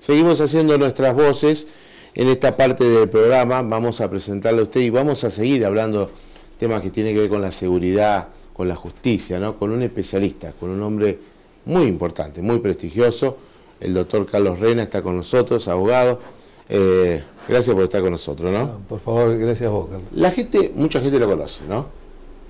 Seguimos haciendo nuestras voces en esta parte del programa. Vamos a presentarle a usted y vamos a seguir hablando temas que tienen que ver con la seguridad, con la justicia, ¿no? Con un especialista, con un hombre muy importante, muy prestigioso. El doctor Carlos Rena está con nosotros, abogado. Gracias por estar con nosotros, ¿no? No, por favor, gracias a vos, Carlos. La gente, mucha gente lo conoce, ¿no?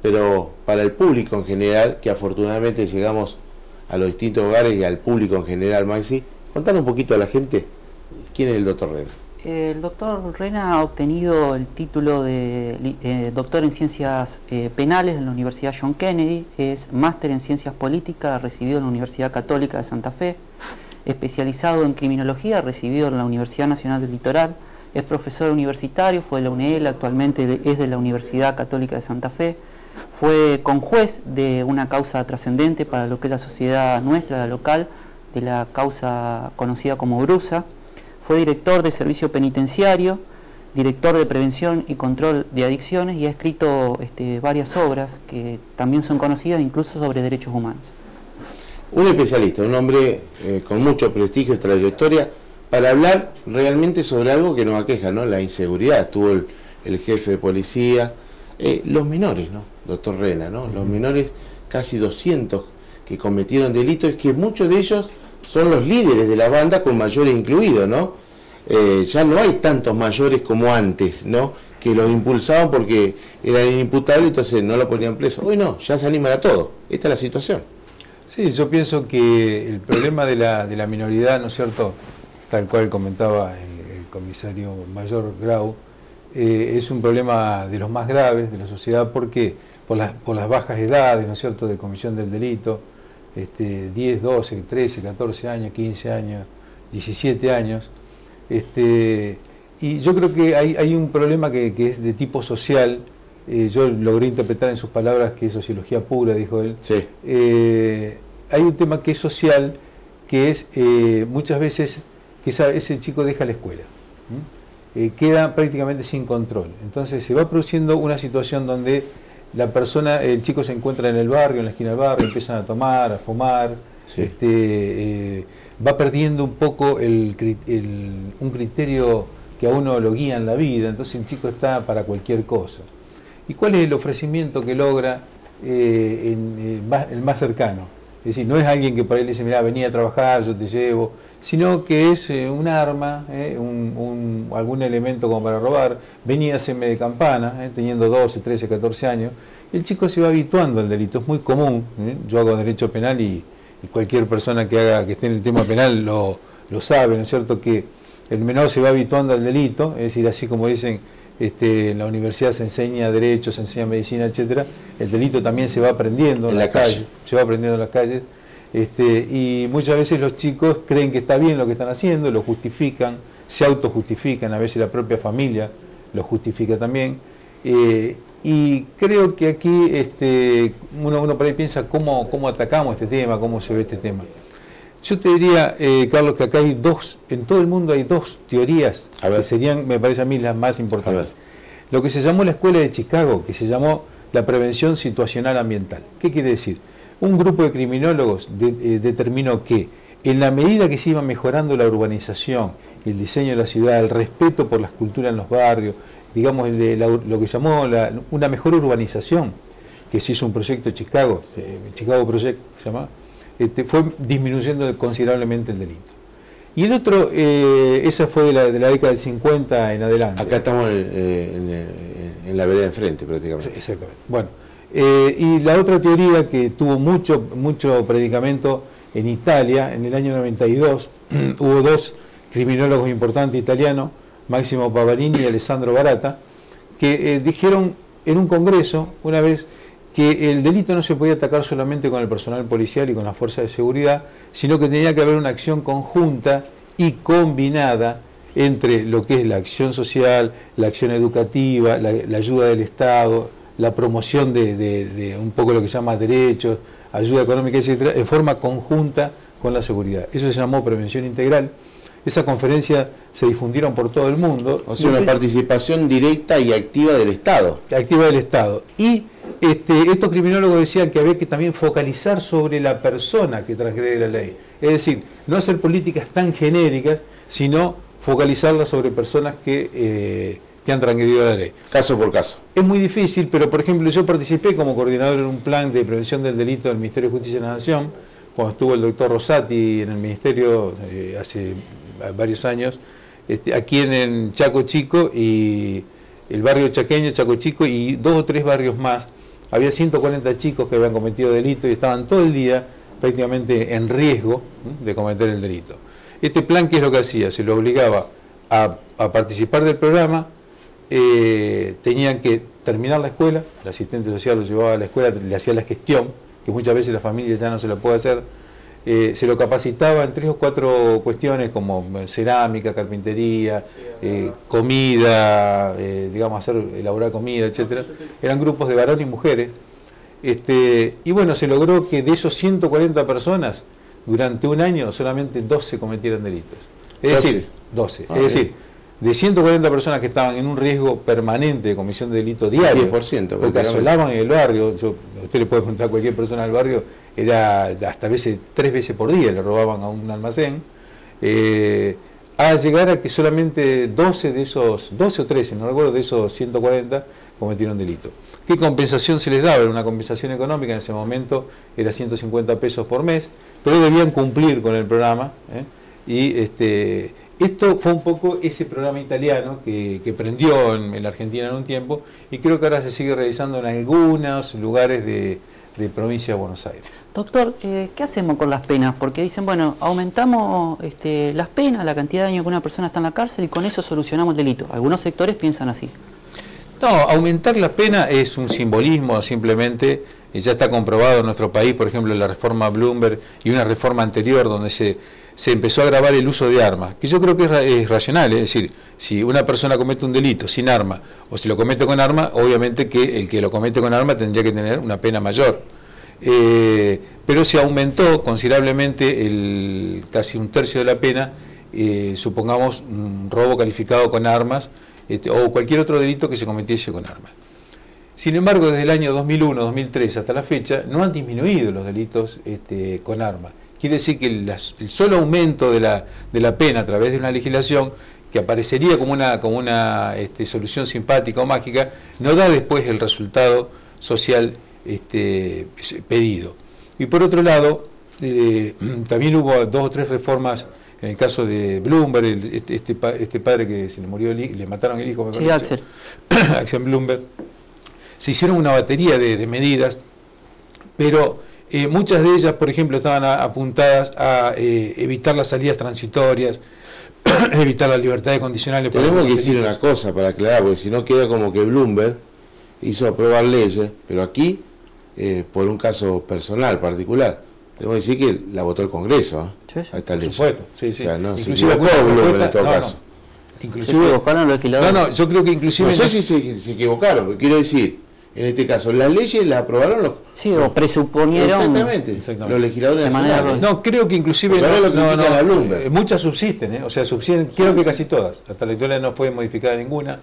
Pero para el público en general, que afortunadamente llegamos a los distintos hogares y al público en general, Maxi, contanos un poquito a la gente quién es el doctor Rena. El doctor Rena ha obtenido el título de doctor en Ciencias Penales en la Universidad John Kennedy, es máster en Ciencias Políticas, recibido en la Universidad Católica de Santa Fe, especializado en Criminología, recibido en la Universidad Nacional del Litoral, es profesor universitario, fue de la UNEL, actualmente es de la Universidad Católica de Santa Fe, fue conjuez de una causa trascendente para lo que es la sociedad nuestra, la local, de la causa conocida como Brusa. Fue director de servicio penitenciario, director de prevención y control de adicciones y ha escrito varias obras que también son conocidas incluso sobre derechos humanos. Un especialista, un hombre con mucho prestigio y trayectoria para hablar realmente sobre algo que nos aqueja, ¿no? La inseguridad. Estuvo el jefe de policía, los menores, ¿no? Doctor Rena, ¿no? Los menores, casi 200 que cometieron delitos, es que muchos de ellos son los líderes de la banda, con mayores incluidos, ¿no? Ya no hay tantos mayores como antes, ¿no? Que los impulsaban porque eran inimputables, entonces no lo ponían preso. Hoy no, ya se animan a todo. Esta es la situación. Sí, yo pienso que el problema de la minoridad, ¿no es cierto?, tal cual comentaba el comisario mayor Grau, es un problema de los más graves de la sociedad porque por las bajas edades, ¿no es cierto?, de comisión del delito, 10, 12, 13, 14 años, 15 años, 17 años. Y yo creo que hay un problema que es de tipo social. Yo logré interpretar en sus palabras que es sociología pura, dijo él. Sí. Hay un tema que es social, que es muchas veces que ese chico deja la escuela, queda prácticamente sin control. Entonces se va produciendo una situación donde el chico se encuentra en el barrio, en la esquina del barrio, empiezan a tomar, a fumar, sí. Va perdiendo un poco un criterio que a uno lo guía en la vida, entonces el chico está para cualquier cosa. ¿Y cuál es el ofrecimiento que logra el más cercano? Es decir, no es alguien que por ahí le dice, mirá, vení a trabajar, yo te llevo, sino que es un arma, algún elemento como para robar, vení a hacerme de campana, teniendo 12, 13, 14 años. El chico se va habituando al delito, es muy común. Yo hago derecho penal y cualquier persona que esté en el tema penal lo sabe, ¿no es cierto?, que el menor se va habituando al delito, es decir, así como dicen, en la universidad se enseña derecho, se enseña medicina, etcétera, el delito también se va aprendiendo en la calle, se va aprendiendo en las calles, y muchas veces los chicos creen que está bien lo que están haciendo, lo justifican, se autojustifican, a veces la propia familia lo justifica también, y creo que aquí uno por ahí piensa cómo atacamos este tema, cómo se ve este tema. Yo te diría, Carlos, que acá hay en todo el mundo hay dos teorías que serían, me parece a mí, las más importantes. Lo que se llamó la Escuela de Chicago, que se llamó la prevención situacional ambiental. ¿Qué quiere decir? Un grupo de criminólogos determinó que en la medida que se iba mejorando la urbanización, el diseño de la ciudad, el respeto por las culturas en los barrios, digamos, lo que llamó una mejor urbanización, que se hizo un proyecto de Chicago, Chicago Project se llama, fue disminuyendo considerablemente el delito. Y el otro, esa fue de la década del 50 en adelante. Acá estamos en la vereda de enfrente prácticamente. Exactamente. Bueno, y la otra teoría que tuvo mucho predicamento en Italia, en el año 92, hubo dos criminólogos importantes italianos, Máximo Pavarini y Alessandro Barata, que dijeron en un congreso una vez que el delito no se podía atacar solamente con el personal policial y con las fuerzas de seguridad, sino que tenía que haber una acción conjunta y combinada entre lo que es la acción social, la acción educativa, la ayuda del Estado, la promoción de un poco lo que se llama derechos, ayuda económica, etcétera, en forma conjunta con la seguridad. Eso se llamó prevención integral. Esa conferencia se difundieron por todo el mundo. O sea, una participación directa y activa del Estado. Activa del Estado. Y estos criminólogos decían que había que también focalizar sobre la persona que transgrede la ley. Es decir, no hacer políticas tan genéricas, sino focalizarla sobre personas que han transgredido la ley. Caso por caso. Es muy difícil, pero por ejemplo yo participé como coordinador en un plan de prevención del delito del Ministerio de Justicia de la Nación, cuando estuvo el doctor Rosati en el Ministerio hace varios años, aquí en Chaco Chico y el barrio chaqueño, Chaco Chico, y 2 o 3 barrios más. Había 140 chicos que habían cometido delito y estaban todo el día prácticamente en riesgo de cometer el delito. Este plan, ¿qué es lo que hacía? Se lo obligaba a participar del programa, tenían que terminar la escuela, el asistente social lo llevaba a la escuela, le hacía la gestión, que muchas veces la familia ya no se lo puede hacer, se lo capacitaba en 3 o 4 cuestiones como cerámica, carpintería, comida, digamos, elaborar comida, etcétera. Eran grupos de varones y mujeres. Y bueno, se logró que de esos 140 personas, durante un año, solamente 12 cometieran delitos. Es decir, 12. Es decir, de 140 personas que estaban en un riesgo permanente de comisión de delito diario, 10%, porque asolaban en el barrio, usted le puede preguntar a cualquier persona del barrio, era hasta 3 veces por día le robaban a un almacén, a llegar a que solamente 12 o 13, no recuerdo, de esos 140 cometieron delito. ¿Qué compensación se les daba? Era una compensación económica, en ese momento era 150 pesos por mes, pero debían cumplir con el programa, y esto fue un poco ese programa italiano que prendió en la Argentina en un tiempo, y creo que ahora se sigue realizando en algunos lugares de provincia de Buenos Aires. Doctor, ¿qué hacemos con las penas? Porque dicen, bueno, aumentamos las penas, la cantidad de años que una persona está en la cárcel y con eso solucionamos el delito. Algunos sectores piensan así. No, aumentar la pena es un simbolismo, simplemente ya está comprobado en nuestro país, por ejemplo, la reforma Bloomberg y una reforma anterior donde se empezó a gravar el uso de armas, que yo creo que es racional, es decir, si una persona comete un delito sin arma o si lo comete con arma, obviamente que el que lo comete con arma tendría que tener una pena mayor. Pero se aumentó considerablemente casi un tercio de la pena, supongamos un robo calificado con armas, o cualquier otro delito que se cometiese con armas. Sin embargo, desde el año 2001-2003 hasta la fecha, no han disminuido los delitos con armas. Quiere decir que el solo aumento de la pena a través de una legislación que aparecería como una solución simpática o mágica, no da después el resultado social pedido. Y por otro lado, también hubo 2 o 3 reformas. En el caso de Bloomberg, este padre que se le murió, le mataron el hijo, me parece. Sí, Axel Bloomberg. Se hicieron una batería de medidas, pero muchas de ellas, por ejemplo, estaban apuntadas a evitar las salidas transitorias, evitar las libertades condicionales. Tenemos que decir una cosa para aclarar, porque si no queda como que Bloomberg hizo aprobar leyes, pero aquí, por un caso personal, particular. Tenemos que decir que la votó el Congreso, sí, sí. A esta ley. Por supuesto, sí, sí. O sea, no, inclusive se equivocó Bloomberg en todo caso. Inclusive ¿se equivocaron los legisladores? No, yo creo que inclusive... No sé si se equivocaron, pero quiero decir, en este caso, las leyes las aprobaron los... Sí, o presuponieron... Exactamente, los legisladores nacionales. No, creo que inclusive... Muchas subsisten, o sea, subsisten, creo que casi todas. Hasta la actualidad no fue modificada ninguna.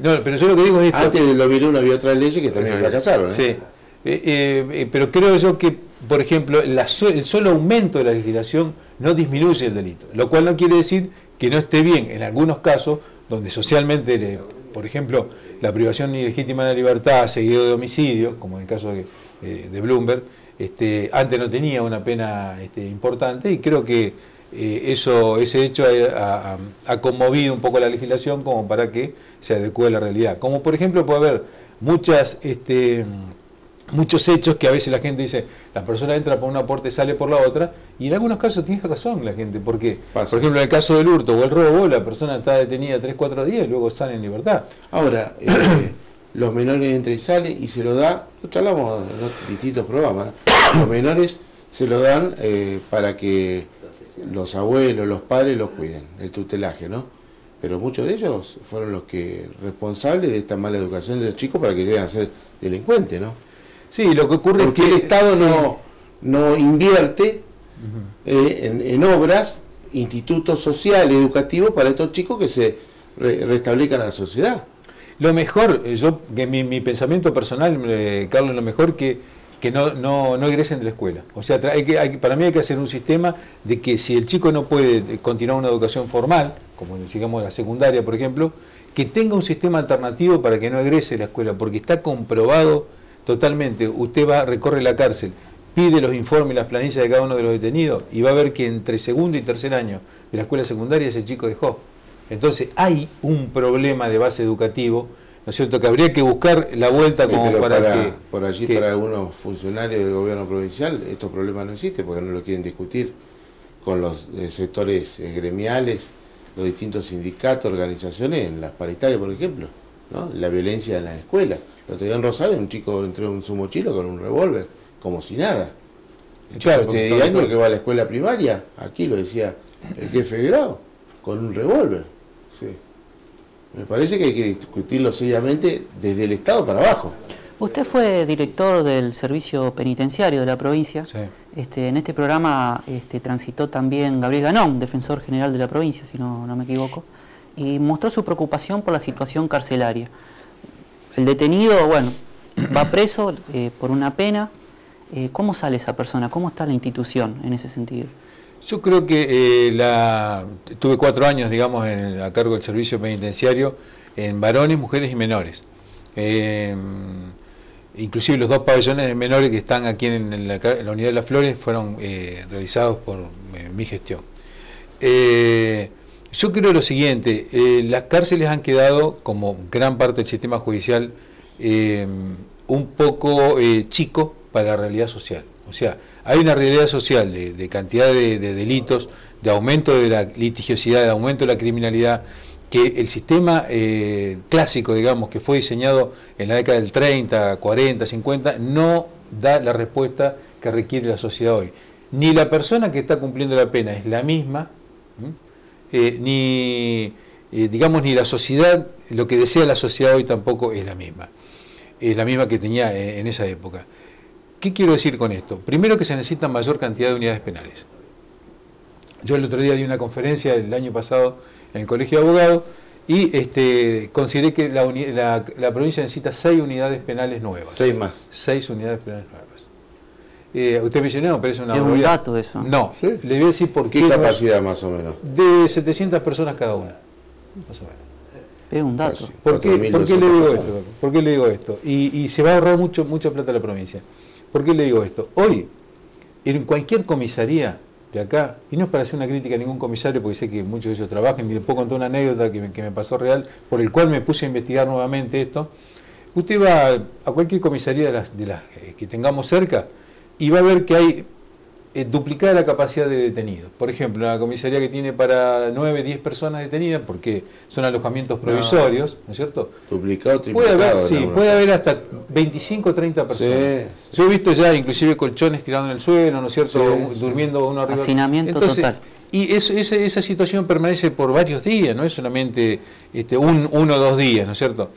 No, pero yo lo que digo es esto... Antes de lo vieron había otras leyes que también fracasaron. Sí. Pero creo yo que, por ejemplo, el solo aumento de la legislación no disminuye el delito, lo cual no quiere decir que no esté bien en algunos casos donde socialmente, por ejemplo, la privación ilegítima de la libertad seguido de homicidios, como en el caso de Bloomberg, antes no tenía una pena importante, y creo que ese hecho ha conmovido un poco la legislación como para que se adecue a la realidad. Como por ejemplo puede haber muchos hechos que a veces la gente dice, la persona entra por una puerta y sale por la otra, y en algunos casos tiene razón la gente, porque, por ejemplo, en el caso del hurto o el robo, la persona está detenida 3-4 días y luego sale en libertad. Ahora, los menores entran y salen y se lo da, lo charlamos en los distintos programas, ¿no? Los menores se lo dan para que los abuelos, los padres los cuiden, el tutelaje, ¿no? Pero muchos de ellos fueron los responsables de esta mala educación de los chicos para que lleguen a ser delincuentes, ¿no? Sí, lo que ocurre porque es que el Estado no invierte en obras, institutos sociales, educativos para estos chicos que se restablezcan a la sociedad. Lo mejor, mi pensamiento personal, Carlos, lo mejor que que no egresen de la escuela. O sea, para mí hay que hacer un sistema de que si el chico no puede continuar una educación formal, como digamos la secundaria, por ejemplo, que tenga un sistema alternativo para que no egrese de la escuela, porque está comprobado totalmente. Usted recorre la cárcel, pide los informes y las planillas de cada uno de los detenidos y va a ver que entre segundo y tercer año de la escuela secundaria ese chico dejó. Entonces hay un problema de base educativo, ¿no es cierto?, que habría que buscar la vuelta como para que... Por allí, para algunos funcionarios del gobierno provincial, estos problemas no existen porque no lo quieren discutir con los sectores gremiales, los distintos sindicatos, organizaciones, en las paritarias, por ejemplo, ¿no? La violencia en las escuelas. El otro día en Rosario un chico entró en su mochila con un revólver, como si nada. El chico de 10 años que va a la escuela primaria, aquí lo decía el jefe de grado, con un revólver. Sí. Me parece que hay que discutirlo seriamente desde el Estado para abajo. Usted fue director del servicio penitenciario de la provincia. Sí. En este programa transitó también Gabriel Ganón, defensor general de la provincia, si no me equivoco, y mostró su preocupación por la situación carcelaria. El detenido, bueno, va preso por una pena. ¿Cómo sale esa persona? ¿Cómo está la institución en ese sentido? Yo creo que tuve 4 años, digamos, a cargo del servicio penitenciario en varones, mujeres y menores. Inclusive los 2 pabellones de menores que están aquí en la unidad de Las Flores fueron realizados por mi gestión. Yo creo lo siguiente, las cárceles han quedado, como gran parte del sistema judicial, un poco chico para la realidad social. O sea, hay una realidad social de cantidad de delitos, de aumento de la litigiosidad, de aumento de la criminalidad, que el sistema clásico, digamos, que fue diseñado en la década del 30, 40, 50, no da la respuesta que requiere la sociedad hoy. Ni la persona que está cumpliendo la pena es la misma, ni la sociedad, lo que desea la sociedad hoy tampoco es la misma que tenía en esa época. ¿Qué quiero decir con esto? Primero, que se necesita mayor cantidad de unidades penales. Yo el otro día di una conferencia el año pasado en el Colegio de Abogados y consideré que la provincia necesita 6 unidades penales nuevas. 6 más. 6 unidades penales nuevas. Usted mencionó, pero es una... Es un dato eso. No, ¿sí? Le voy a decir por qué. ¿Qué capacidad más o menos? De 700 personas cada una, más o menos. Es un dato. Casi. ¿Por qué le digo esto? ¿Por qué le digo esto? Y se va a ahorrar mucha plata a la provincia. ¿Por qué le digo esto? Hoy, en cualquier comisaría de acá, y no es para hacer una crítica a ningún comisario, porque sé que muchos de ellos trabajan, y les puedo contar una anécdota que me pasó real, por el cual me puse a investigar nuevamente esto. Usted va a cualquier comisaría de las que tengamos cerca y va a ver que hay duplicada la capacidad de detenidos. Por ejemplo, una comisaría que tiene para 9, 10 personas detenidas, porque son alojamientos provisorios, ¿no es cierto? Duplicado, triplicado. Puede haber hasta 25 o 30 personas. Sí. Yo he visto ya inclusive colchones tirados en el suelo, ¿no es cierto? Durmiendo uno arriba. Hacinamiento total. Y esa situación permanece por varios días, no es solamente 1 o 2 días, ¿no es cierto?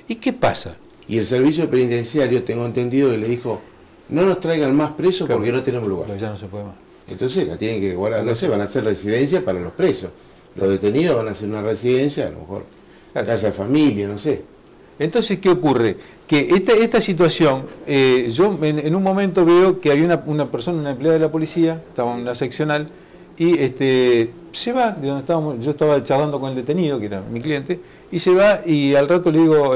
¿Y qué pasa? Y el servicio penitenciario, tengo entendido que le dijo: no nos traigan más presos porque no tenemos lugar. Pero ya no se puede más. Entonces la tienen que guardar, no sé, van a hacer residencia para los presos. Los detenidos van a hacer una residencia, a lo mejor casa de familia, no sé. Entonces, ¿qué ocurre? Que esta situación, yo en un momento veo que había una persona, una empleada de la policía, estaba en una seccional, y se va de donde estábamos. Yo estaba charlando con el detenido, que era mi cliente, y se va, y al rato le digo,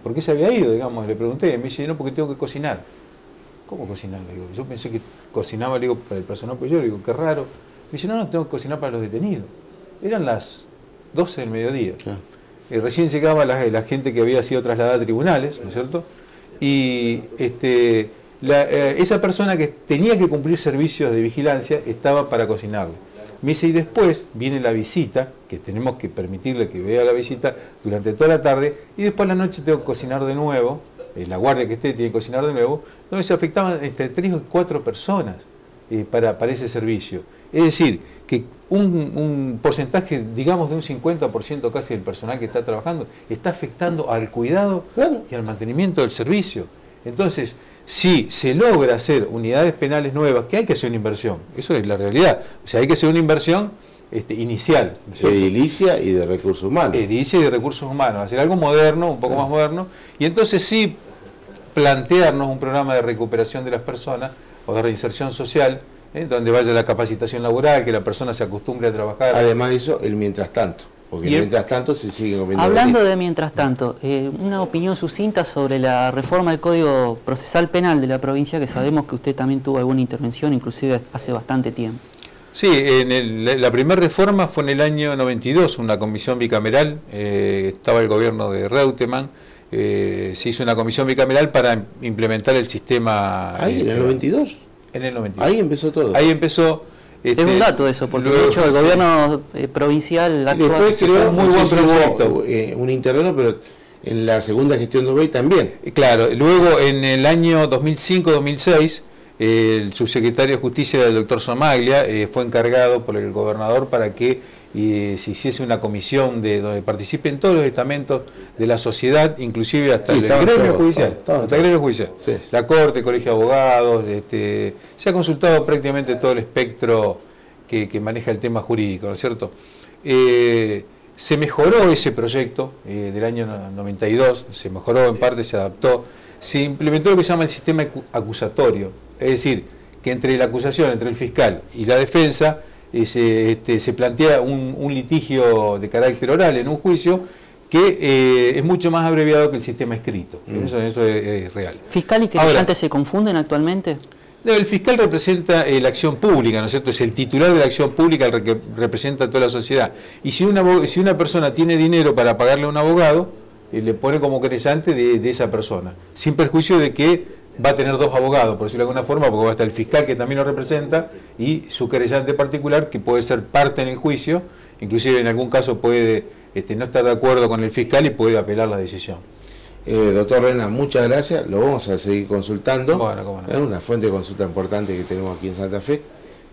¿por qué se había ido? Digamos, le pregunté, me dice: no, porque tengo que cocinar. ¿Cómo cocinar? Le digo, yo pensé que cocinaba, le digo, para el personal, pero yo le digo, qué raro. Me dice: no, tengo que cocinar para los detenidos. Eran las 12 del mediodía. Recién llegaba la gente que había sido trasladada a tribunales, ¿no es cierto? Y esa persona que tenía que cumplir servicios de vigilancia estaba para cocinarle. Me dice: y después viene la visita, que tenemos que permitirle que vea la visita durante toda la tarde, y después a la noche tengo que cocinar de nuevo. La guardia que esté tiene que cocinar de nuevo, donde se afectaban entre 3 o 4 personas para ese servicio. Es decir, que un porcentaje, digamos, de un 50% casi del personal que está trabajando, está afectando al cuidado y al mantenimiento del servicio. Entonces, si se logra hacer unidades penales nuevas, que hay que hacer una inversión, eso es la realidad, o sea, hay que hacer una inversión inicial, ¿no? Edilicia y de recursos humanos. Edilicia y de recursos humanos, hacer algo moderno, un poco más moderno, y entonces sí plantearnos un programa de recuperación de las personas o de reinserción social, donde vaya la capacitación laboral, que la persona se acostumbre a trabajar. Además de eso, el mientras tanto, porque mientras tanto se sigue comiendo. Hablando de mientras tanto, una opinión sucinta sobre la reforma del Código Procesal Penal de la provincia, que sabemos que usted también tuvo alguna intervención, inclusive hace bastante tiempo. Sí, la primera reforma fue en el año 92, una comisión bicameral, estaba el gobierno de Reutemann, se hizo una comisión bicameral para implementar el sistema... ¿Ahí, en el 92? En el 92. Ahí empezó todo. Ahí empezó... es un dato eso, porque de hecho el gobierno provincial actual... Después creó muy buen proyecto. Un interno, pero en la segunda gestión de Obey también. Claro, luego en el año 2005-2006... el subsecretario de Justicia, el doctor Somaglia, fue encargado por el gobernador para que se hiciese una comisión donde participen todos los estamentos de la sociedad, inclusive hasta el gremio judicial. Hasta el gremio judicial. Sí. La Corte, Colegio de Abogados, se ha consultado prácticamente todo el espectro que maneja el tema jurídico, ¿no es cierto? Se mejoró ese proyecto del año 92, se mejoró en parte, se adaptó, se implementó lo que se llama el sistema acusatorio. Es decir, que entre la acusación, entre el fiscal y la defensa, se plantea un litigio de carácter oral en un juicio que es mucho más abreviado que el sistema escrito. Eso es real. ¿Fiscal y querellante se confunden actualmente? No, el fiscal representa la acción pública, ¿no es cierto? Es el titular de la acción pública el que representa a toda la sociedad. Y si una persona tiene dinero para pagarle a un abogado, le pone como querellante de esa persona, sin perjuicio de que va a tener dos abogados, por decirlo de alguna forma, porque va a estar el fiscal que también lo representa y su querellante particular que puede ser parte en el juicio, inclusive en algún caso puede no estar de acuerdo con el fiscal y puede apelar la decisión. Doctor Rena, muchas gracias, lo vamos a seguir consultando. Bueno, cómo no. Es una fuente de consulta importante que tenemos aquí en Santa Fe.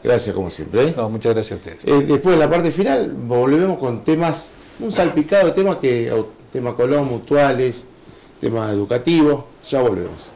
Gracias como siempre. No, muchas gracias a ustedes. Después de la parte final volvemos con temas, un salpicado de temas tema Colón, mutuales, temas educativos, ya volvemos.